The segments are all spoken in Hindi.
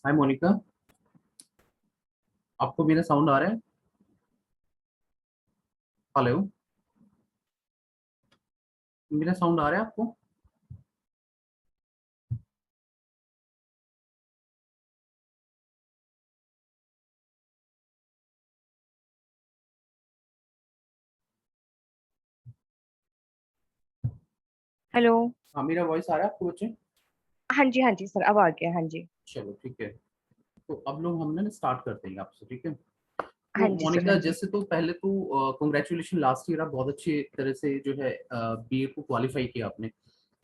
हाय मोनिका, आपको मेरा साउंड आ रहा है? हेलो, मेरा साउंड आ रहा है आपको? हेलो। हाँ, मेरा वॉइस आ रहा है आपको बच्चे? हाँ जी सर, अब आ गया। हाँ जी। चलो ठीक है। तो अब लोग हम ना स्टार्ट करते हैं आपसे, ठीक है? तो हाँ जी सर। हाँ मोनिका, जी। जैसे तो पहले तो कॉन्ग्रेचुलेशन, लास्ट ईयर आप बहुत अच्छे तरह से जो है बीए को क्वालिफाई किया आपने।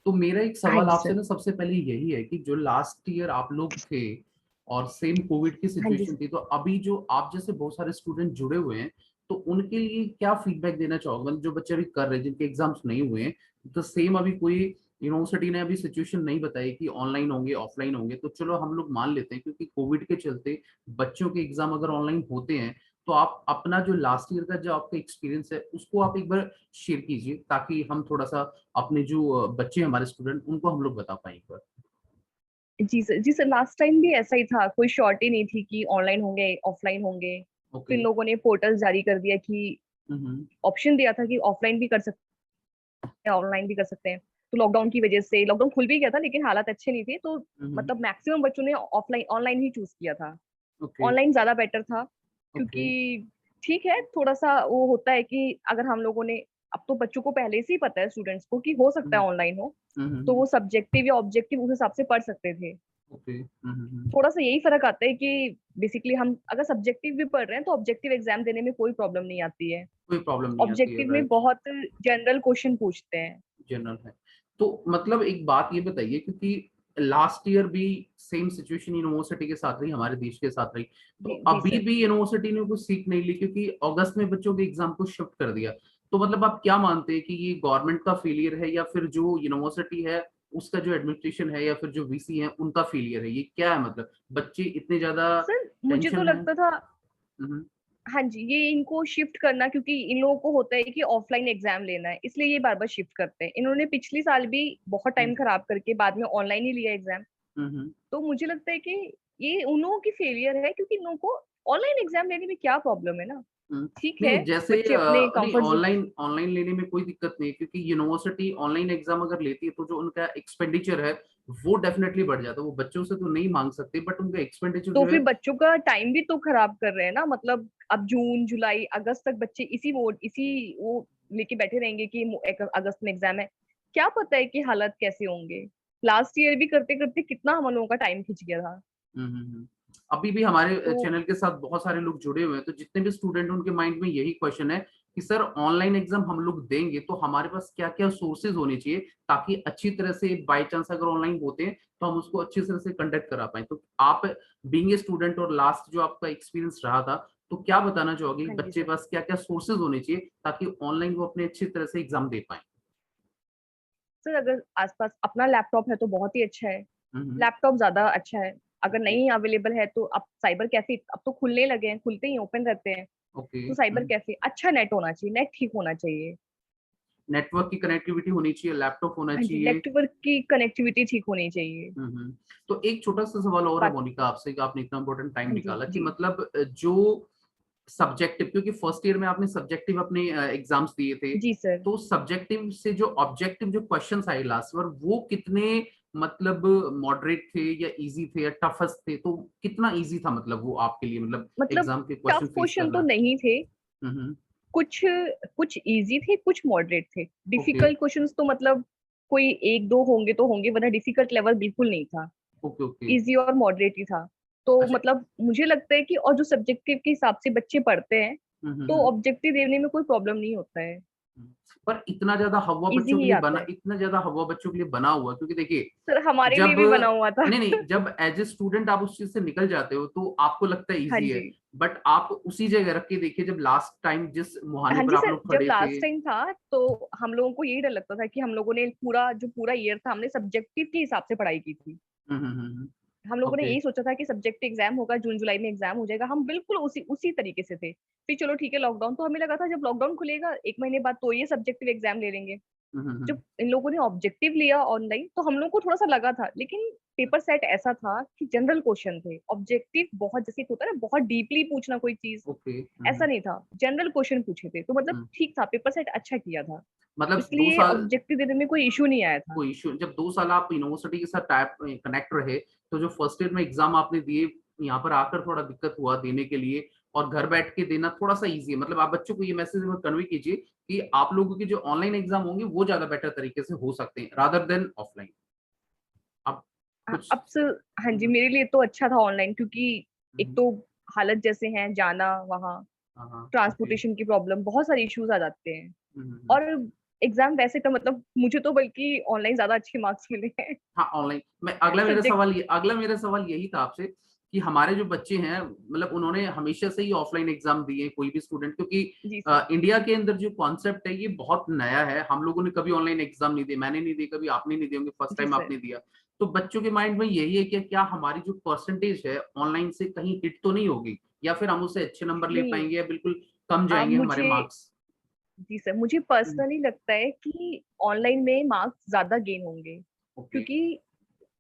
तो मेरा एक हाँ सवाल जी आपसे सर। ना सबसे पहले यही है कि जो लास्ट ईयर आप लोग थे और सेम कोविड की हाँ जी सिचुएशन सर। थी, तो अभी जो आप जैसे बहुत सारे स्टूडेंट जुड़े हुए हैं, तो उनके लिए क्या फीडबैक देना चाहोगे? मतलब जो बच्चे अभी कर रहे हैं, जिनके एग्जाम्स नहीं हुए हैं, तो सेम अभी कोई यूनिवर्सिटी ने अभी सिचुएशन नहीं बताई कि ऑनलाइन होंगे ऑफलाइन होंगे, तो चलो हम लोग मान लेते हैं क्योंकि कोविड के चलते बच्चों के एग्जाम अगर ऑनलाइन होते हैं, तो आप अपना जो लास्ट ईयर का जो आपका एक्सपीरियंस है उसको आप एक बार शेयर कीजिए, ताकि हम थोड़ा सा अपने जो बच्चे हैं हमारे स्टूडेंट, उनको हम लोग बता पाए एक बार। जी सर। जी सर, लास्ट टाइम भी ऐसा ही था, कोई शॉर्ट ही नहीं थी कि ऑनलाइन होंगे ऑफलाइन होंगे। ओके। फिर लोगों ने पोर्टल जारी कर दिया कि हम्म। ऑप्शन दिया था कि ऑफलाइन भी कर सकते हैं, ऑनलाइन भी कर सकते हैं। तो लॉकडाउन की वजह से लॉकडाउन खुल भी गया था, लेकिन हालात अच्छे नहीं थे, तो हम्म। मतलब मैक्सिमम बच्चों ने ऑफलाइन ऑनलाइन ही चूज किया था। ओके। ऑनलाइन ज्यादा बेटर था, ओके। क्योंकि ठीक है, थोड़ा सा वो होता है कि अगर हम लोगों ने, अब तो बच्चों को पहले से ही पता है स्टूडेंट्स को कि हो सकता है हम्म। ऑनलाइन हो, तो हम्म। वो सब्जेक्टिव या ऑब्जेक्टिव उस हिसाब से पढ़ सकते थे। ओके। थोड़ा सा यही फर्क आता है कि बेसिकली हम अगर सब्जेक्टिव भी पढ़ रहे हैं तो ऑब्जेक्टिव एग्जाम देने में कोई प्रॉब्लम नहीं आती है। कोई प्रॉब्लम नहीं आती है, ऑब्जेक्टिव में राइट? बहुत जनरल क्वेश्चन पूछते हैं। जनरल है। तो मतलब एक बात ये बताइए, क्योंकि लास्ट ईयर भी सेम सिचुएशन यूनिवर्सिटी के साथ रही, हमारे देश के साथ रही, तो जी जी अभी सर। भी यूनिवर्सिटी ने कुछ सीख नहीं ली क्योंकि अगस्त में बच्चों के एग्जाम को शिफ्ट कर दिया। तो मतलब आप क्या मानते हैं कि ये गवर्नमेंट का फेलियर है, या फिर जो यूनिवर्सिटी है उसका जो एडमिनिस्ट्रेशन है, या फिर जो वीसी है उनका फेलियर है? ये क्या है? मतलब बच्चे इतने ज्यादा सर मुझे तो टेंशन में हैं। लगता था, हम्म। हाँ जी, ये इनको शिफ्ट करना, क्योंकि इन लोगों को होता है कि ऑफलाइन एग्जाम लेना है, इसलिए ये बार बार शिफ्ट करते हैं। इन्होंने पिछले साल भी बहुत टाइम हम्म। खराब करके बाद में ऑनलाइन ही लिया एग्जाम। हम्म। तो मुझे लगता है कि ये उन लोगों की फेलियर है, क्योंकि इन लोगों को ऑनलाइन एग्जाम लेने में क्या प्रॉब्लम है ना। हम्म। ठीक है, नहीं, जैसे बच्चे अपने नहीं, कंफर्ट जोन। ऑनलाइन ऑनलाइन लेने में कोई दिक्कत नहीं है, क्योंकि यूनिवर्सिटी ऑनलाइन एग्जाम अगर लेती है तो जो उनका एक्सपेंडिचर है वो डेफिनेटली बढ़ जाता है। वो बच्चों से तो नहीं मांग सकते, बट उनका एक्सपेंडिचर तो जो है। फिर बच्चों का टाइम भी तो खराब कर रहे हैं ना, मतलब अब जून जुलाई अगस्त तक बच्चे इसी वो लेके बैठे रहेंगे कि अगस्त में एग्जाम है। क्या पता है कि हालत कैसे होंगे। लास्ट ईयर भी करते करते कितना हम लोगों का टाइम खिंच गया था। हम्म। अभी भी हमारे तो चैनल के साथ बहुत सारे लोग जुड़े हुए हैं, तो जितने भी स्टूडेंट उनके माइंड में यही क्वेश्चन है कि सर ऑनलाइन एग्जाम हम लोग देंगे तो हमारे पास क्या क्या सोर्सेज होने चाहिए, ताकि अच्छी तरह से बाय चांस अगर ऑनलाइन होते हैं तो हम उसको अच्छी तरह से कंडक्ट करा पाए। तो आप बीइंग ए स्टूडेंट और लास्ट जो आपका एक्सपीरियंस रहा था, तो क्या बताना चाहोगे कि हाँ जी बच्चे सर। पास क्या क्या सोर्सेज होने चाहिए ताकि ऑनलाइन वो अपने अच्छी तरह से एग्जाम दे पाए? सर अगर आसपास अपना लैपटॉप है तो बहुत ही अच्छा है। हम्म। लैपटॉप ज्यादा अच्छा है। अगर ओके। नहीं अवेलेबल है तो अब साइबर कैफे अब तो खुलने लगे हैं, खुलते ही ओपन रहते हैं। ओके। तो साइबर कैफे, अच्छा नेट होना चाहिए, नेट ठीक होना चाहिए। नेटवर्क की कनेक्टिविटी होनी चाहिए, लैपटॉप होना हाँ जी, चाहिए। नेटवर्क की कनेक्टिविटी ठीक होनी चाहिए। तो एक छोटा सा सवाल और है बाकी मोनिका आपसे, कि आपने इतना इंपॉर्टेंट टाइम हाँ जी निकाला, कि जी मतलब जो सब्जेक्टिव, क्योंकि फर्स्ट ईयर में आपने सब्जेक्टिव अपने एग्जाम्स दिए थे, जी सर। तो सब्जेक्टिव से जो ऑब्जेक्टिव जो क्वेश्चंस आए लास्ट बार, वो कितने मतलब मॉडरेट थे या इजी थे या टफेस्ट थे? तो कितना इजी था मतलब वो आपके लिए, मतलब मतलब एग्जाम के टफ क्वेश्चन फेस क्वेश्चन तो करना? नहीं थे। हम्म। कुछ कुछ इजी थे, कुछ मॉडरेट थे। ओके। डिफिकल्ट क्वेश्चंस तो मतलब कोई एक दो होंगे तो होंगे, वरना डिफिकल्ट लेवल बिल्कुल नहीं था। ओके। ओके। इजी और मॉडरेट ही था। तो अच्छा। मतलब मुझे लगता है कि, और जो सब्जेक्टिव के हिसाब से बच्चे पढ़ते हैं, तो हम्म। ऑब्जेक्टिव देने में कोई प्रॉब्लम नहीं होता है। पर इतना ज्यादा हवा इजी बच्चों के ही लिए आता बना, है। इतना ज्यादा हवा बच्चों के लिए बना हुआ है, क्योंकि देखिए सर हमारे लिए जब भी बना हुआ था। नहीं नहीं, जब एज ए स्टूडेंट आप उस चीज से निकल जाते हो तो आपको लगता है हाँ इजी है, जी। बट आप उसी जगह रख के देखिए, जब लास्ट टाइम जिस मुहाने हाँ पर जी आप सर, लोग जब खड़े थे। लास्ट टाइम था तो हम लोगों को यही डर लगता था कि हम लोगों ने पूरा ईयर था, हमने सब्जेक्टिव के हिसाब से पढ़ाई की थी। हम लोगों ने ओके। यही सोचा था कि सब्जेक्ट एग्जाम होगा, जून जुलाई में एग्जाम हो जाएगा, हम बिल्कुल उसी उसी तरीके से थे। फिर चलो ठीक है लॉकडाउन, तो हमें लगा था जब लॉकडाउन खुलेगा एक महीने बाद तो ये सब्जेक्टिव एग्जाम ले लेंगे। जब इन लोगों ने ऑब्जेक्टिव लिया ऑनलाइन तो हम लोग को थोड़ा सा लगा था, लेकिन पेपर सेट ऐसा था कि जनरल क्वेश्चन थे। ऑब्जेक्टिव बहुत, जैसे एक होता है ना बहुत डीपली पूछना कोई चीज, ओके। ऐसा नहीं था। जनरल क्वेश्चन पूछे थे, तो मतलब हम्म। ठीक था, पेपर सेट अच्छा किया था। तो मतलब दो इसलिए साल ऑब्जेक्टिव देने में कोई इशू नहीं आया था। कोई इश्यू, जब 2 साल आप यूनिवर्सिटी के साथ टाइप कनेक्ट रहे, तो जो फर्स्ट ईयर में एग्जाम आपने दिए, यहाँ पर आकर थोड़ा दिक्कत हुआ देने के लिए, और घर बैठ के देना थोड़ा सा इजी है। मतलब आप बच्चों को ये मैसेज कन्वे कीजिए कि आप लोगों के जो ऑनलाइन एग्जाम होंगे वो ज्यादा बेटर तरीके से हो सकते हैं रादर देन ऑफलाइन। आप कुछ। अब से हाँ जी, मेरे लिए तो अच्छा था ऑनलाइन, क्योंकि एक हम्म, तो हालत जैसे हैं, जाना वहाँ, हाँ हाँ ओके। ट्रांसपोर्टेशन की प्रॉब्लम, बहुत सारे इश्यूज आ जाते हैं। हम्म। और एग्जाम वैसे तो मतलब मुझे तो बल्कि ऑनलाइन ज्यादा अच्छे मार्क्स मिले हैं। हाँ, ऑनलाइन मैं सब्जेक्ट। अगला मेरा सवाल यही था आपसे कि हमारे जो बच्चे हैं, मतलब उन्होंने हमेशा से ही ऑफलाइन एग्जाम दिए, कोई भी स्टूडेंट, क्योंकि जी सर। इंडिया के अंदर जो कॉन्सेप्ट है ये बहुत नया है। हम लोगों ने कभी ऑनलाइन एग्जाम नहीं दिए, मैंने नहीं दिए, कभी आपने नहीं दिए होंगे, फर्स्ट जी टाइम सर। आपने दिया। तो बच्चों के माइंड में यही है कि क्या हमारी जो परसेंटेज है ऑनलाइन से कहीं हिट तो नहीं होगी, या फिर हम उससे अच्छे नंबर ले नहीं, पाएंगे, या बिल्कुल कम जाएंगे हमारे मुझे, मार्क्स। जी सर, मुझे पर्सनली लगता है कि ऑनलाइन में मार्क्स ज्यादा गेन होंगे, ओके। क्योंकि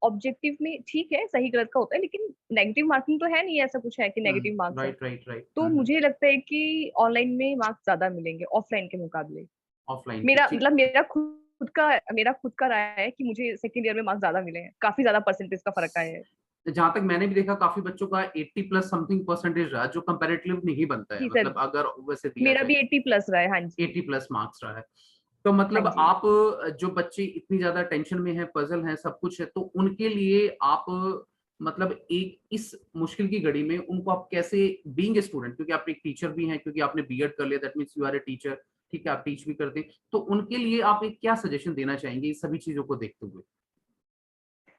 ऑब्जेक्टिव में ठीक है सही गलत का होता है, लेकिन नेगेटिव मार्किंग तो है नहीं, ऐसा कुछ है कि नेगेटिव मार्क्स है। Right right right. तो मुझे लगता है कि ऑनलाइन में मार्क्स ज्यादा मिलेंगे ऑफलाइन के मुकाबले। ऑफलाइन के, मेरा ठीक। मतलब मेरा खुद का राय है कि मुझे सेकंड ईयर में मार्क्स ज्यादा मिले हैं, काफी ज्यादा परसेंटेज का फर्क आया है। जहां तक मैंने भी देखा, काफी बच्चों का 80 प्लस समथिंग परसेंटेज रहा, जो कंपैरेटिवली नहीं बनता है, जी सर, मतलब अगर वैसे दिया मेरा जाए। भी 80+ रहा है, हाँ जी। 80 प्लस मार्क्स रहा है। तो हाँ मतलब जी। आप, जो बच्चे इतनी ज्यादा टेंशन में है, पजल है, सब कुछ है, तो उनके लिए आप, मतलब एक इस मुश्किल की घड़ी में उनको आप कैसे, बीइंग ए स्टूडेंट, क्योंकि आप एक टीचर भी हैं, क्योंकि आपने बीएड कर लिया, that means you are a teacher, ठीक है, आप टीच भी करते हैं, तो उनके लिए आप एक क्या सजेशन देना चाहेंगे इस सभी चीजों को देखते हुए?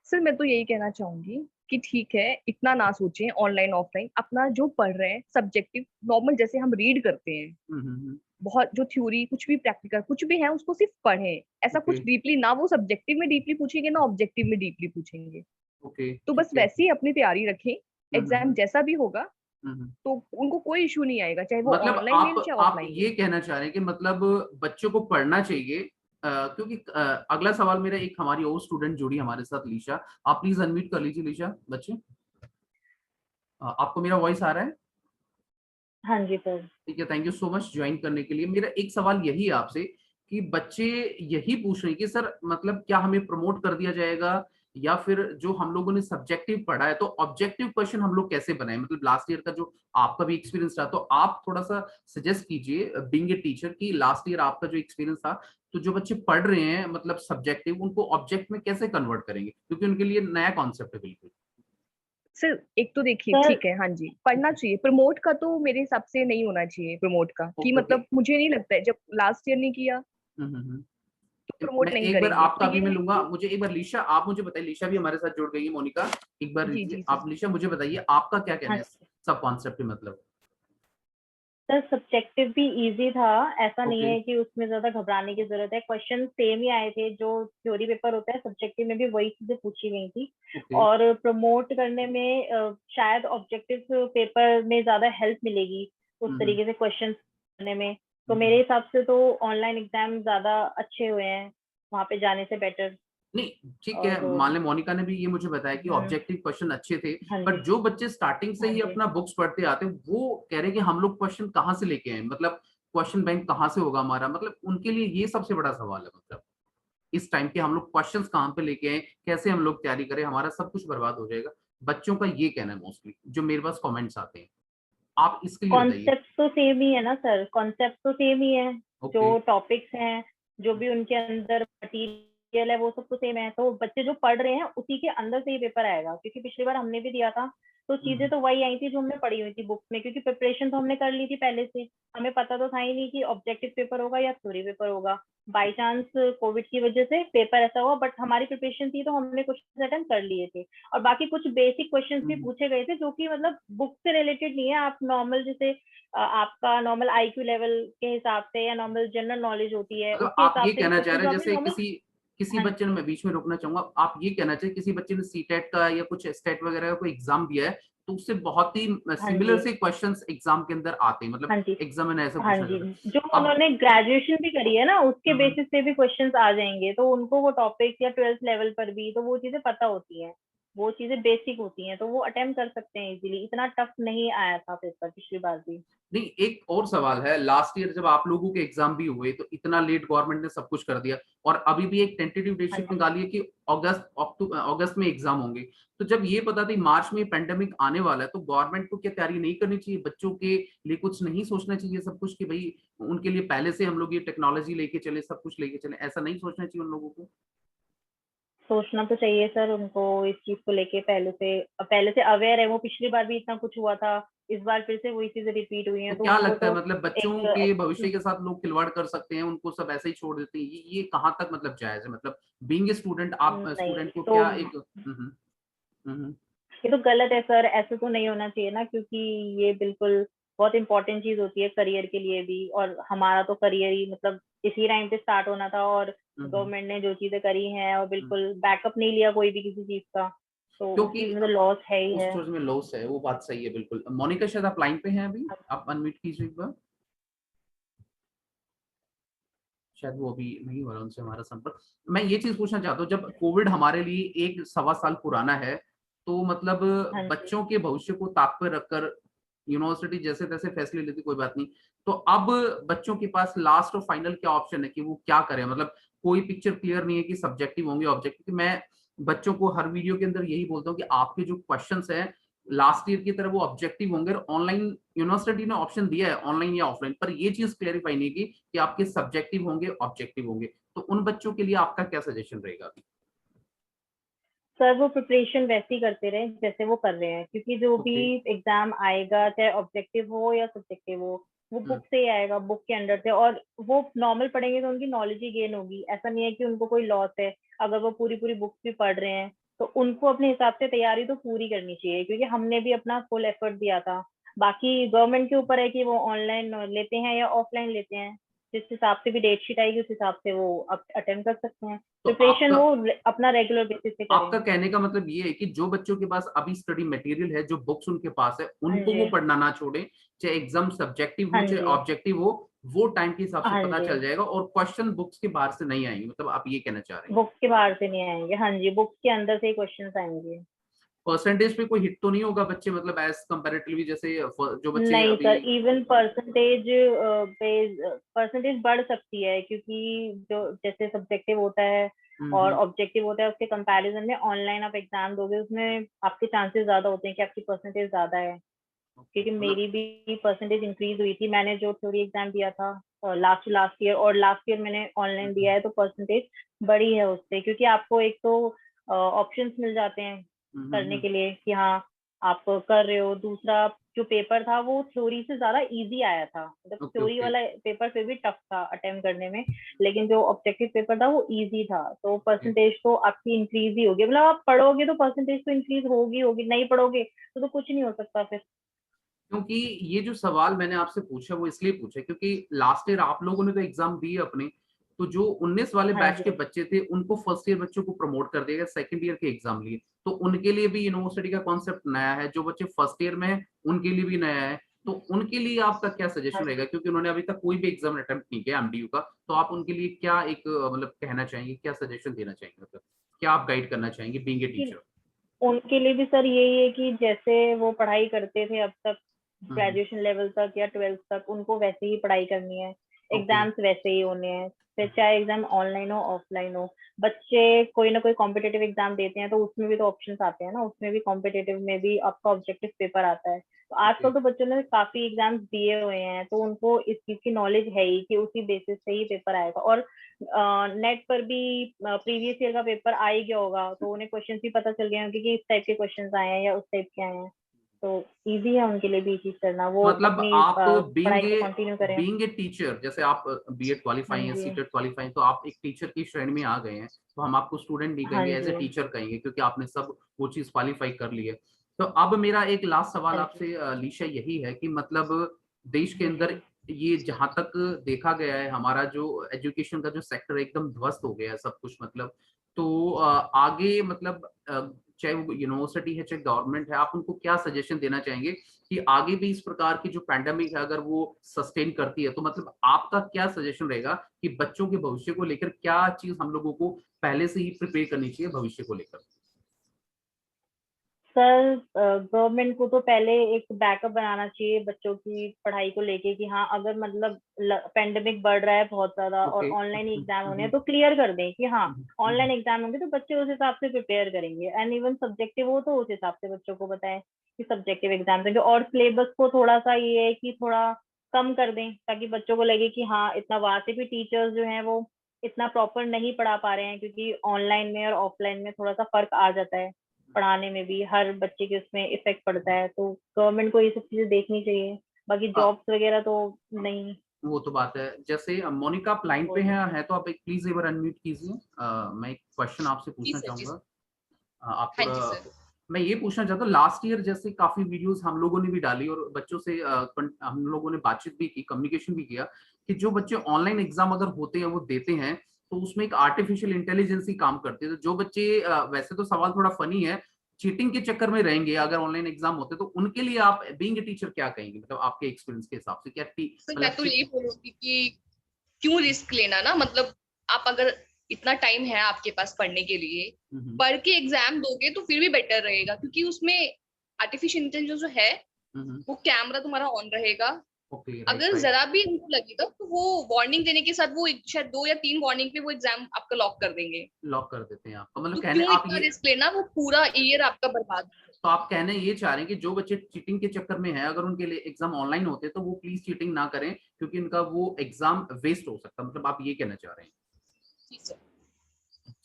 सर मैं तो यही कहना चाहूंगी कि ठीक है, इतना ना सोचें ऑनलाइन ऑफलाइन, अपना जो पढ़ रहे हैं सब्जेक्टिव नॉर्मल, जैसे हम रीड करते हैं, हम्म। बहुत जो थ्योरी कुछ भी प्रैक्टिकल कुछ भी है उसको सिर्फ पढ़ें। ऐसा ओके। कुछ डीपली ना, वो सब्जेक्टिव में डीपली पूछेंगे ना ऑब्जेक्टिव में डीपली पूछेंगे। ओके तो बस ठीक है। वैसे ही अपनी तैयारी रखें, एग्जाम हम्म। जैसा भी होगा हम्म। तो उनको कोई इशू नहीं आएगा, चाहे वो मतलब ऑनलाइन दें चाहे आप ऑफलाइन ये दें। कहना चाह रहे हैं कि मतलब बच्चों को पढ़ना चाहिए, क्योंकि अगला सवाल मेरा, एक हमारी और स्टूडेंट जुड़ी हमारे साथ, लीशा। आप प्लीज अनम्यूट कर लीजिए, लीशा बच्चे। आपको मेरा वॉइस आ रहा है? हाँ जी सर। ठीक है, thank you so much join करने के लिए। मेरा एक सवाल यही है आपसे कि बच्चे यही पूछ रहे हैं कि सर, मतलब क्या हमें प्रमोट कर दिया जाएगा, या फिर जो हम लोगों ने सब्जेक्टिव पढ़ा है, तो ऑब्जेक्टिव क्वेश्चन हम लोग कैसे बनाए? मतलब लास्ट ईयर का जो आपका भी एक्सपीरियंस रहा, तो आप थोड़ा सा सजेस्ट कीजिए, बीइंग ए टीचर, कि लास्ट ईयर आपका जो एक्सपीरियंस था, तो जो बच्चे पढ़ रहे हैं मतलब सब्जेक्टिव, उनको ऑब्जेक्ट में कैसे कन्वर्ट करेंगे, क्योंकि उनके लिए नया कॉन्सेप्ट है बिल्कुल। सर एक तो देखिए, सर ठीक है, हाँ जी, पढ़ना चाहिए। प्रमोट का तो मेरे हिसाब से नहीं होना चाहिए, प्रमोट का कि ओके ओके। मतलब मुझे नहीं लगता है, जब लास्ट ईयर नहीं किया हम्म। तो प्रमोट मैं नहीं एक बार करेंगे, तो आपका भी ये मैं है लूंगा, कि मुझे एक बार लीशा, आप मुझे बताइए, लीशा भी हमारे साथ जुड़ गई है, मोनिका, एक बार जी दीजिए जी सर। आप, लीशा मुझे बताइए आपका क्या कहना हाँ है जी सब कॉन्सेप्ट में, मतलब। सर, सब्जेक्टिव भी इजी था। ऐसा नहीं ओके। है कि उसमें ज्यादा घबराने की जरूरत है। क्वेश्चन सेम ही आए थे, जो थ्योरी पेपर होता है सब्जेक्टिव में भी वही चीजें पूछी गई थी। ओके। और प्रमोट करने में शायद ऑब्जेक्टिव पेपर में ज्यादा हेल्प मिलेगी उस हम्म। तरीके से क्वेश्चन करने में। तो मेरे हम्म। हिसाब से तो ऑनलाइन एग्जाम ज्यादा अच्छे हुए हैं वहां पे जाने से बेटर। नहीं, ठीक है, और मान ले मोनिका ने भी ये मुझे बताया कि हम्म, ऑब्जेक्टिव क्वेश्चन अच्छे थे, हाँ पर जी। जो बच्चे स्टार्टिंग से हाँ ही जी। अपना बुक्स पढ़ते आते हैं, वो कह रहे हैं कि हम लोग क्वेश्चन कहाँ से लेके आए, मतलब क्वेश्चन बैंक कहाँ से होगा हमारा, मतलब उनके लिए ये सबसे बड़ा सवाल है, मतलब इस टाइम के हम लोग क्वेश्चंस कहाँ पे लेके आए, कैसे हम लोग तैयारी करें, हमारा सब कुछ बर्बाद हो जाएगा। बच्चों का ये कहना है मोस्टली, जो मेरे पास कमेंट्स आते हैं। आप इसके लिए बताइए। कॉन्सेप्ट तो सेम ही है ना सर, कॉन्सेप्ट तो सेम ही है। जो ओके। टॉपिक्स हैं, जो भी उनके अंदर मटेरियल है, वो सब तो सेम है। तो बच्चे जो पढ़ रहे हैं उसी के अंदर से ही पेपर आएगा, क्योंकि पिछली बार हमने भी दिया था तो चीजें तो वही आई थी जो हमने पढ़ी हुई थी बुक्स में, क्योंकि प्रिपरेशन तो हमने कर ली थी पहले से। हमें पता तो था ही नहीं कि ऑब्जेक्टिव पेपर होगा या थ्योरी पेपर होगा। बाई चांस कोविड की वजह से पेपर ऐसा हुआ, बट हमारी प्रिपरेशन थी तो हमने क्वेश्चन अटेम्प्ट कर लिए थे। और बाकी कुछ बेसिक क्वेश्चंस भी पूछे गए थे, जो कि मतलब बुक से रिलेटेड नहीं है। आप नॉर्मल जैसे आपका नॉर्मल आईक्यू लेवल के हिसाब से या नॉर्मल जनरल नॉलेज होती है मतलब उसके आप हिसाब ये से भी कहना चाह क्वेश्चन रहे जो हैं, आपने जैसे नॉर्मल। किसी किसी हाँ बच्चे ने, मैं बीच में रोकना चाहूंगा, आप ये कहना चाहिए किसी बच्चे ने सीटेट का या कुछ स्टेट वगैरह का कोई एग्जाम दिया है, तो उससे बहुत ही हाँ सिमिलर जी, से क्वेश्चंस एग्जाम के अंदर आते हैं, मतलब हाँ जी, एग्जाम में ऐसा हाँ पूछा जी। जाता है। जो अब उन्होंने ग्रेजुएशन भी करी है ना, उसके हम्म, बेसिस पे भी क्वेश्चंस आ जाएंगे, तो उनको वो टॉपिक या 12th लेवल पर भी तो वो चीजें पता होती हैं, वो चीजें बेसिक होती हैं, तो वो अटेम्प्ट कर सकते हैं इजीली। इतना टफ नहीं आया था पेपर पिछली बार भी। नहीं, एक और सवाल है, लास्ट ईयर जब आप लोगों के एग्जाम भी हुए तो इतना लेट गवर्नमेंट ने सब कुछ कर दिया, और अभी भी एक टेंटेटिव डेट हाँ शीट जी। निकाली है कि अगस्त में एग्जाम होंगे। तो जब ये पता थी मार्च में पेंडेमिक आने वाला है, तो गवर्नमेंट को क्या तैयारी नहीं करनी चाहिए, बच्चों के लिए कुछ नहीं सोचना चाहिए सब कुछ, कि भाई उनके लिए पहले से हम लोग ये टेक्नोलॉजी लेके चले, सब कुछ लेके चले, ऐसा नहीं सोचना चाहिए उन लोगों को? सोचना तो चाहिए सर उनको इस चीज को लेके, पहले से अवेयर है वो। पिछली बार भी इतना कुछ हुआ था, इस बार फिर से वही चीजें रिपीट हुई तो हैं, तो क्या उनको लगता है, तो मतलब बच्चों के भविष्य एक के साथ लोग खिलवाड़ कर सकते हैं, उनको सब ऐसे ही छोड़ देते हैं, ये कहाँ तक मतलब जायज है, मतलब बीइंग ए स्टूडेंट आप नहीं, स्टूडेंट को तो क्या एक हम्म, ये तो गलत है सर, ऐसे तो नहीं होना चाहिए ना, क्योंकि ये बिल्कुल बहुत इंपॉर्टेंट चीज होती है करियर के लिए भी। और हमारा तो करियर ही मतलब इसी टाइम पे स्टार्ट होना था, और हम्म, गवर्नमेंट ने जो चीजें करी हैं और हम्म। बिल्कुल बैकअप नहीं लिया कोई भी किसी चीज का, तो उस क्योंकि चीज में तो लॉस है ही उस है। चीज में लॉस है, वो बात सही है बिल्कुल। मोनिका शायद आप लाइन पे हैं अभी, आप अनम्यूट कीजिए एक बार। शायद वो अभी नहीं हो रहा उनसे हमारा संपर्क। मैं ये चीज पूछना चाहता हूँ, जब कोविड हमारे लिए एक सवा साल पुराना है, तो मतलब हाँ जी। बच्चों के भविष्य को ताक पे रखकर यूनिवर्सिटी जैसे तैसे फैसले लेती, कोई बात नहीं, तो अब बच्चों के पास लास्ट और फाइनल क्या ऑप्शन है कि वो क्या करें, मतलब कोई पिक्चर क्लियर नहीं है कि सब्जेक्टिव होंगे ऑब्जेक्टिव। मैं बच्चों को हर वीडियो के अंदर यही बोलता हूँ कि आपके जो क्वेश्चंस हैं लास्ट ईयर की तरह वो ऑब्जेक्टिव होंगे, और ऑनलाइन यूनिवर्सिटी ने ऑप्शन दिया है ऑनलाइन या ऑफलाइन, पर ये चीज क्लेरिफाई नहीं की कि आपके सब्जेक्टिव होंगे ऑब्जेक्टिव होंगे। तो उन बच्चों के लिए आपका क्या सजेशन रहेगा अभी? सर वो प्रिपरेशन वैसे ही करते रहे जैसे वो कर रहे हैं, क्योंकि जो भी ओके। एग्जाम आएगा, चाहे ऑब्जेक्टिव हो या सब्जेक्टिव हो, वो हम्म, बुक से ही आएगा, बुक के अंडर से। और वो नॉर्मल पढ़ेंगे तो उनकी नॉलेज ही गेन होगी, ऐसा नहीं है कि उनको कोई लॉस है अगर वो पूरी पूरी बुक्स भी पढ़ रहे हैं। तो उनको अपने हिसाब से तैयारी तो पूरी करनी चाहिए, क्योंकि हमने भी अपना फुल एफर्ट दिया था। बाकी गवर्नमेंट के ऊपर है कि वो ऑनलाइन लेते हैं या ऑफलाइन लेते हैं। जिस हिसाब से भी डेट शीट आएगी उस हिसाब से वो अटेम्प्ट कर सकते हैं। तो प्रिपरेशन आपका वो अपना रेगुलर बेसिस पे आपका करें। कहने का मतलब ये है कि जो बच्चों के पास अभी स्टडी मटेरियल है, जो बुक्स उनके पास है, हाँ उनको वो जी, पढ़ना ना छोड़े, चाहे एग्जाम सब्जेक्टिव हो हाँ चाहे जी, ऑब्जेक्टिव हो, वो टाइम के हिसाब से हाँ पता जी। चल जाएगा, और क्वेश्चन बुक्स के बाहर से नहीं आएंगे, मतलब आप ये कहना चाह रहे हैं? बुक्स के बाहर से नहीं आएंगे, हाँ जी, बुक्स के अंदर से ही क्वेश्चंस आएंगे। परसेंटेज पे कोई हिट तो नहीं होगा बच्चे, मतलब एज कंपेरेटिवली, जैसे जो बच्चे नहीं अभी सर, इवन परसेंटेज बढ़ सकती है, क्योंकि जो जैसे सब्जेक्टिव होता है और हम्म, ऑब्जेक्टिव होता है, उसके कंपैरिजन में ऑनलाइन आप एग्जाम दोगे, उसमें आपके चांसेस ज्यादा होते हैं कि आपकी परसेंटेज ज्यादा है। ओके, क्योंकि मतलब मेरी भी परसेंटेज इंक्रीज हुई थी, मैंने जो थ्योरी एग्जाम दिया था लास्ट लास्ट ईयर, और लास्ट ईयर मैंने ऑनलाइन दिया है, तो परसेंटेज बढ़ी है उससे, क्योंकि आपको एक तो ऑप्शंस मिल जाते हैं करने के लिए कि हाँ आप कर रहे हो। दूसरा, जो पेपर था वो थ्योरी से ज्यादा इजी आया था, मतलब ओके, थ्योरी ओके। वाला पेपर फिर भी टफ था अटेम्प्ट करने में, लेकिन जो ऑब्जेक्टिव पेपर था वो इजी था, तो परसेंटेज तो आपकी इंक्रीज ही होगी। मतलब आप पढ़ोगे तो परसेंटेज तो इंक्रीज होगी होगी, नहीं पढ़ोगे तो कुछ नहीं हो सकता फिर। क्योंकि ये जो सवाल मैंने आपसे पूछा वो इसलिए पूछा क्योंकि लास्ट ईयर आप लोगों ने तो एग्जाम दिए अपने, तो जो 19 वाले हाँ बैच के जी। बच्चे थे उनको फर्स्ट ईयर बच्चों को प्रमोट कर दिया गया, सेकंड ईयर के एग्जाम लिए, तो उनके लिए भी यूनिवर्सिटी का कॉन्सेप्ट नया है, जो बच्चे फर्स्ट ईयर में हैं उनके लिए भी नया है। तो उनके लिए आपका क्या हाँ सजेशन रहेगा, जी। क्योंकि उन्होंने अभी तक कोई भी एग्जाम अटेम्प्ट नहीं किया एमडीयू का, तो आप उनके लिए क्या एक मतलब कहना चाहेंगे, क्या सजेशन देना चाहेंगे, मतलब क्या आप गाइड करना चाहेंगे बीइंग ए कि टीचर? उनके लिए भी सर यही है कि जैसे वो पढ़ाई करते थे अब तक, हम्म, ग्रेजुएशन लेवल तक या 12th तक, उनको वैसे ही पढ़ाई करनी है। ओके। एग्जाम्स वैसे ही होने हैं, फिर चाहे एग्जाम ऑनलाइन हो ऑफलाइन हो। बच्चे कोई ना कोई कॉम्पिटेटिव एग्जाम देते हैं, तो उसमें भी तो ऑप्शंस आते हैं ना, उसमें भी कॉम्पिटेटिव में भी आपका ऑब्जेक्टिव पेपर आता है। तो ओके, आजकल तो बच्चों ने काफी एग्जाम्स दिए हुए हैं, तो उनको इस चीज की नॉलेज है ही कि उसी बेसिस से ही पेपर आएगा। और नेट पर भी प्रीवियस ईयर का पेपर आ ही गया होगा, तो उन्हें क्वेश्चंस भी पता चल गए होंगे कि इस टाइप के क्वेश्चंस आए हैं या उस टाइप के आए हैं। तो इजी है उनके लिए भी ये चीज करना, वो मतलब अपनी आप पढ़ाई को कंटिन्यू करें। बीइंग ए टीचर, जैसे आप बीएड हाँ क्वालिफाई हैं, जी, सीटेट क्वालिफाई, तो आप एक टीचर की श्रेणी में आ गए हैं, तो हम आपको स्टूडेंट नहीं हाँ कहेंगे, एज ए जी, टीचर कहेंगे, क्योंकि आपने सब वो चीज क्वालिफाई कर ली है। तो अब मेरा एक लास्ट सवाल हाँ जी, आपसे लीशा यही है कि मतलब देश के जी अंदर सर। ये जहां तक देखा गया है, हमारा जो एजुकेशन का जो सेक्टर एकदम ध्वस्त हो गया है सब कुछ, मतलब तो आगे मतलब चाहे वो यूनिवर्सिटी है चाहे गवर्नमेंट है, आप उनको क्या सजेशन देना चाहेंगे कि आगे भी इस प्रकार की जो पैंडेमिक है अगर वो सस्टेन करती है, तो मतलब आपका क्या सजेशन रहेगा कि बच्चों के भविष्य को लेकर क्या चीज हम लोगों को पहले से ही प्रिपेयर करनी चाहिए भविष्य को लेकर? सर, गवर्नमेंट को तो पहले एक बैकअप बनाना चाहिए बच्चों की पढ़ाई को लेके कि हाँ, अगर मतलब पेंडेमिक बढ़ रहा है बहुत ज्यादा और ओके। ऑनलाइन एग्जाम होने हैं तो क्लियर कर दें कि हाँ, ऑनलाइन एग्जाम होंगे तो बच्चे उस हिसाब से प्रिपेयर करेंगे। एंड इवन सब्जेक्टिव हो तो उस हिसाब से बच्चों को बताएं कि सब्जेक्टिव एग्जाम देंगे। और सिलेबस को थोड़ा सा ये है कि थोड़ा कम कर दें ताकि बच्चों को लगे कि हाँ, इतना वहां से भी टीचर्स जो हैं वो इतना प्रॉपर नहीं पढ़ा पा रहे हैं, क्योंकि ऑनलाइन में और ऑफलाइन में थोड़ा सा फर्क आ जाता है पढ़ाने में भी, हर बच्चे के उसमें इफेक्ट पड़ता है। तो गवर्नमेंट को ये सब चीजें देखनी चाहिए, बाकी जॉब्स वगैरह तो नहीं। वो तो बात है। जैसे मोनिका आप लाइन पे है तो आप एक प्लीज एक बार अनम्यूट कीजिए। मैं एक क्वेश्चन आपसे पूछना चाहूंगा। आप हाँ थोड़ा, जी सर। मैं ये पूछना चाहता हूँ, लास्ट ईयर जैसे काफी वीडियोस हम लोगों ने भी डाली और बच्चों से हम लोगों ने बातचीत भी की, कम्युनिकेशन भी किया कि जो बच्चे ऑनलाइन एग्जाम अगर होते हैं वो देते हैं तो उसमें एक आर्टिफिशियल इंटेलिजेंस ही काम करती है। तो जो बच्चे वैसे तो सवाल थोड़ा फनी है, चीटिंग के चक्कर में रहेंगे अगर ऑनलाइन एग्जाम होते, तो उनके लिए आप बीइंग ए टीचर क्या कहेंगे, मतलब आपके एक्सपीरियंस के हिसाब से क्या सर मैं मतलब तो यही बोलूंगी कि क्यों रिस्क लेना ना, मतलब आप अगर इतना टाइम है आपके पास पढ़ने के लिए, पढ़ के एग्जाम दोगे तो फिर भी बेटर रहेगा, क्योंकि उसमें आर्टिफिशियल इंटेलिजेंस जो है वो कैमरा तुम्हारा ऑन रहेगा। ओके, राइट अगर राइट, जरा भी उनको लगेगा तो वो वार्निंग देने के साथ वो शायद 2 या 3 वार्निंग पे वो एग्जाम आपका लॉक कर देंगे। लॉक कर देते हैं आपको, मतलब तो कहने क्यों आप इतना ये, रिस्क लेना, वो पूरा ईयर आपका बर्बाद। तो आप कहने ये चाह रहे हैं कि जो बच्चे चीटिंग के चक्कर में हैं अगर उनके लिए एग्जाम ऑनलाइन होते तो वो प्लीज चीटिंग ना करें क्योंकि उनका वो एग्जाम वेस्ट हो सकता है, मतलब आप ये कहना चाह रहे हैं? जी सर।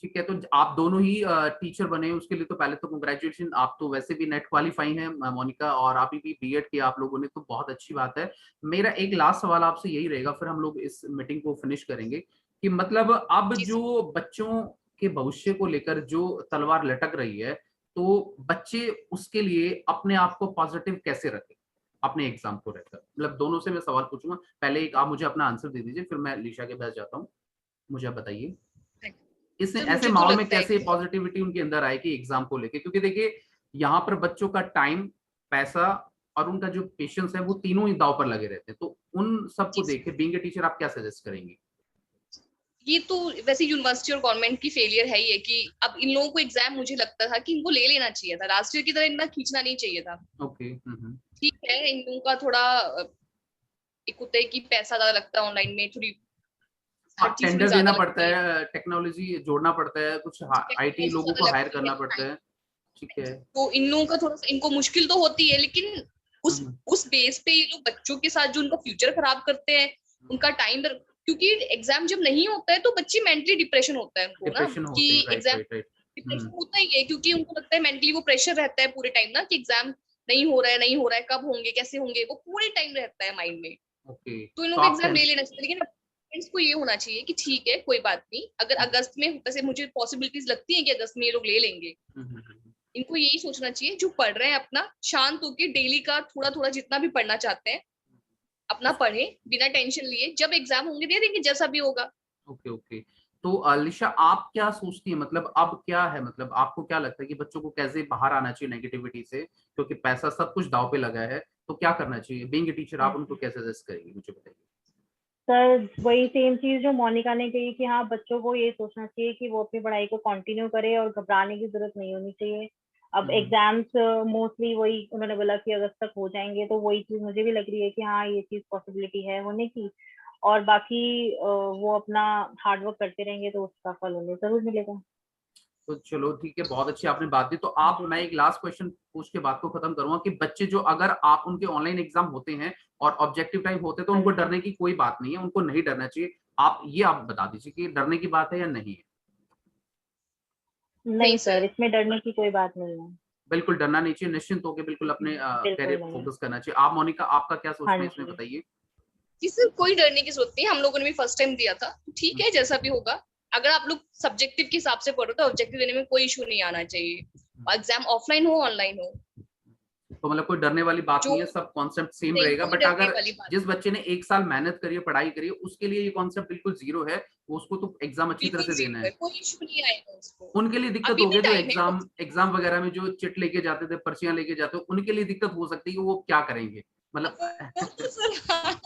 ठीक है, तो आप दोनों ही टीचर बने उसके लिए तो पहले तो कंग्रेचुलेशन। आप तो वैसे भी नेट क्वालिफाई हैं मोनिका, और अभी भी बीएड किया आप लोगों ने, तो बहुत अच्छी बात है। मेरा एक लास्ट सवाल आपसे यही रहेगा, फिर हम लोग इस मीटिंग को फिनिश करेंगे कि मतलब अब जी सर। जो बच्चों के भविष्य को लेकर जो तलवार लटक रही है, तो बच्चे उसके लिए अपने आप को पॉजिटिव कैसे रखें अपने एग्जाम को रहकर? मतलब दोनों से मैं सवाल पूछूंगा, पहले एक आप मुझे अपना आंसर दे दीजिए, फिर मैं लिशा के पास जाता हूँ। मुझे आप बताइए इस सर ऐसे मुझे तो माहौल में लगता है कैसे कि पॉजिटिविटी उनके अंदर आए कि एग्जाम को लेके, क्योंकि देखिए यहाँ पर बच्चों का टाइम, पैसा और उनका जो पेशेंस है वो तीनों ही दाव पर लगे रहते हैं। तो उन सबको जी सर, देखे बीइंग ए टीचर आप क्या सजेस्ट करेंगे? ये तो वैसे यूनिवर्सिटी और गवर्नमेंट की फेलियर है ही है कि अब इन लोगों को एग्जाम, मुझे लगता था कि इनको ले लेना चाहिए था, लास्ट ईयर की तरह इतना खींचना नहीं चाहिए था। ओके। ठीक है, इन लोगों का थोड़ा एक होता है कि पैसा ज्यादा लगता है ऑनलाइन में, थोड़ी हाँ, हर चीज थोड़ी टेंडर देना ज्यादा पड़ता लगती है। है, टेक्नोलॉजी जोड़ना पड़ता है, कुछ आईटी टेक्नोलॉजी लोगों ज्यादा को हायर लगती करना है। पड़ता है। ठीक है। तो इन लोगों का थोड़ा सा इनको मुश्किल तो होती है, लेकिन उस हम्म, उस बेस पे ये लोग बच्चों के साथ जो उनका फ्यूचर खराब करते हैं, उनका टाइम, क्योंकि एग्जाम जब नहीं होता है तो बच्चे मेंटली डिप्रेशन होता है उनको ना, डिप्रेशन कि होते हैं, right exam right right. Depression होता ही है, क्योंकि उनको लगता है मेंटली वो प्रेशर रहता है पूरे टाइम ना, कि एग्जाम नहीं हो रहा है, नहीं हो रहा है, कब होंगे, कैसे होंगे, वो पूरे टाइम रहता है माइंड में। ओके, तो इन तो लोगों को आप एग्जाम ले लेना चाहिए, लेकिन पेरेंट्स को ये होना चाहिए कि ठीक है कोई बात नहीं, अगर अगस्त में, वैसे मुझे पॉसिबिलिटीज लगती है कि अगस्त में ये लोग ले लेंगे, इनको यही सोचना चाहिए जो पढ़ रहे हैं अपना शांत होकर डेली का थोड़ा थोड़ा जितना भी पढ़ना चाहते हैं अपना पढ़े बिना टेंशन लिए, जब एग्जाम होंगे दे देंगे जैसा भी होगा। Okay okay. तो अलिशा आप क्या सोचती है, मतलब अब क्या है, मतलब आपको क्या लगता है कि बच्चों को कैसे बाहर आना चाहिए नेगेटिविटी से, क्योंकि पैसा सब कुछ दांव पे लगा है, तो क्या करना चाहिए बीइंग ए टीचर, आप उनको कैसे सजेस्ट करेंगे, मुझे बताइए? सर, वही सेम चीज जो मोनिका ने कही कि हाँ, बच्चों को ये सोचना चाहिए कि वो अपनी पढ़ाई को कंटिन्यू करे और घबराने की जरूरत नहीं होनी चाहिए। अब एग्जाम्स मोस्टली वही उन्होंने बोला कि अगस्त तक हो जाएंगे, तो वही चीज मुझे भी लग रही है कि हाँ, ये चीज पॉसिबिलिटी है होने की। और बाकी वो अपना हार्डवर्क करते रहेंगे तो उसका फल उन्हें जरूर मिलेगा। तो चलो ठीक है, बहुत अच्छी आपने बात दी। तो आप, मैं एक लास्ट क्वेश्चन पूछ के बात को खत्म करूंगा कि बच्चे जो अगर आप उनके ऑनलाइन एग्जाम होते हैं और ऑब्जेक्टिव टाइप होते हैं तो उनको डरने की कोई बात नहीं है, उनको नहीं डरना चाहिए, आप बता दीजिए कि डरने की बात है या नहीं है? नहीं सर, इसमें डरने की कोई बात नहीं है। बिल्कुल डरना नहीं चाहिए, निश्चिंत होकर बिल्कुल अपने बिल्कुल कैरियर नहीं। फोकस करना चाहिए। आप मोनिका, आपका क्या हाँ सोचना है इसमें, जी। बताइए? जिससे कोई डरने की जरूरत नहीं, हम लोगों ने भी फर्स्ट टाइम दिया था, तो ठीक है जैसा भी होगा। अगर आप लोग सब्जेक्टिव के हिसाब से पढ़ो तो ऑब्जेक्टिव देने में कोई इशू नहीं आना चाहिए, एग्जाम ऑफलाइन हो ऑनलाइन हो। तो मतलब कोई डरने वाली बात नहीं है, सब कॉन्सेप्ट सेम रहेगा। बट अगर जिस बच्चे ने 1 साल मेहनत करी है, पढ़ाई करी है, उसके लिए ये कॉन्सेप्ट बिल्कुल जीरो है, उसको तो एग्जाम अच्छी तरह से देना है, कोई इशू नहीं आएगा उसको। उनके लिए दिक्कत अभी हो भी गई जो टाइम है। एग्जाम वगैरह में जो चिट लेके जाते थे, पर्चियां लेके जाते थे, उनके लिए दिक्कत हो सकती है कि वो क्या करेंगे, मतलब वो तो सर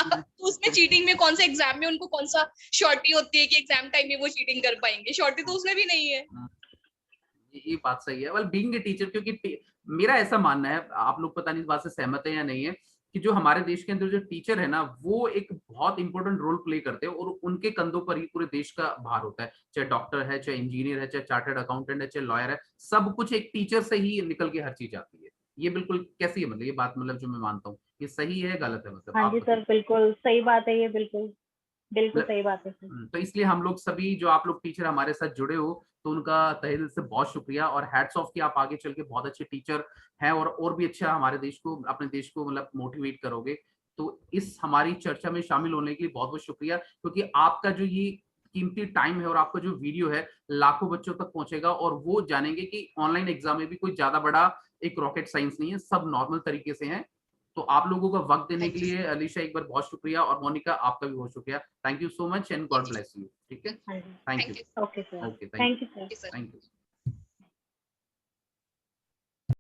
तो उसमें चीटिंग में कौन सा एग्जाम में उनको कौन सा श्योरिटी होती है कि एग्जाम टाइम में वो चीटिंग कर पाएंगे? श्योरिटी तो उसमें भी नहीं है। ये बात सही है। वेल बीइंग ए टीचर, क्योंकि मेरा ऐसा मानना है, आप लोग पता नहीं इस बात से सहमत है या नहीं है, कि जो हमारे देश के अंदर जो टीचर है ना, वो एक बहुत इंपॉर्टेंट रोल प्ले करते हैं, और उनके कंधों पर ही पूरे देश का भार होता है। चाहे डॉक्टर है, चाहे इंजीनियर है, चाहे चार्टर्ड अकाउंटेंट है, चाहे लॉयर है, सब कुछ एक टीचर से ही निकल के हर चीज आती है। ये बिल्कुल कैसी है, मतलब ये बात, मतलब जो मैं मानता हूँ, ये सही है गलत है, मतलब हाँ आप जी बताइए। सर, बिल्कुल सही बात है ये, बिल्कुल बिल्कुल मतलब सही बात है सर। तो इसलिए हम लोग सभी जो आप लोग टीचर हमारे साथ जुड़े हो, तो उनका तहे दिल से बहुत शुक्रिया, और हैट्स ऑफ कि आप आगे चल के बहुत अच्छे टीचर हैं, और भी अच्छा हमारे देश को, अपने देश को मतलब मोटिवेट करोगे। तो इस हमारी चर्चा में शामिल होने के लिए बहुत बहुत शुक्रिया, क्योंकि आपका जो ये कीमती टाइम है और आपका जो वीडियो है लाखों बच्चों तक पहुंचेगा, और वो जानेंगे कि ऑनलाइन एग्जाम में भी कोई ज्यादा बड़ा एक रॉकेट साइंस नहीं है, सब नॉर्मल तरीके से हैं। तो आप लोगों का वक्त देने के लिए अलीशा एक बार बहुत शुक्रिया, और मोनिका आपका भी बहुत शुक्रिया। Thank you so much and God bless you. ठीक है, हाँ जी, thank you. Thank you okay sir, okay, thank you sir. Sir. Thank you.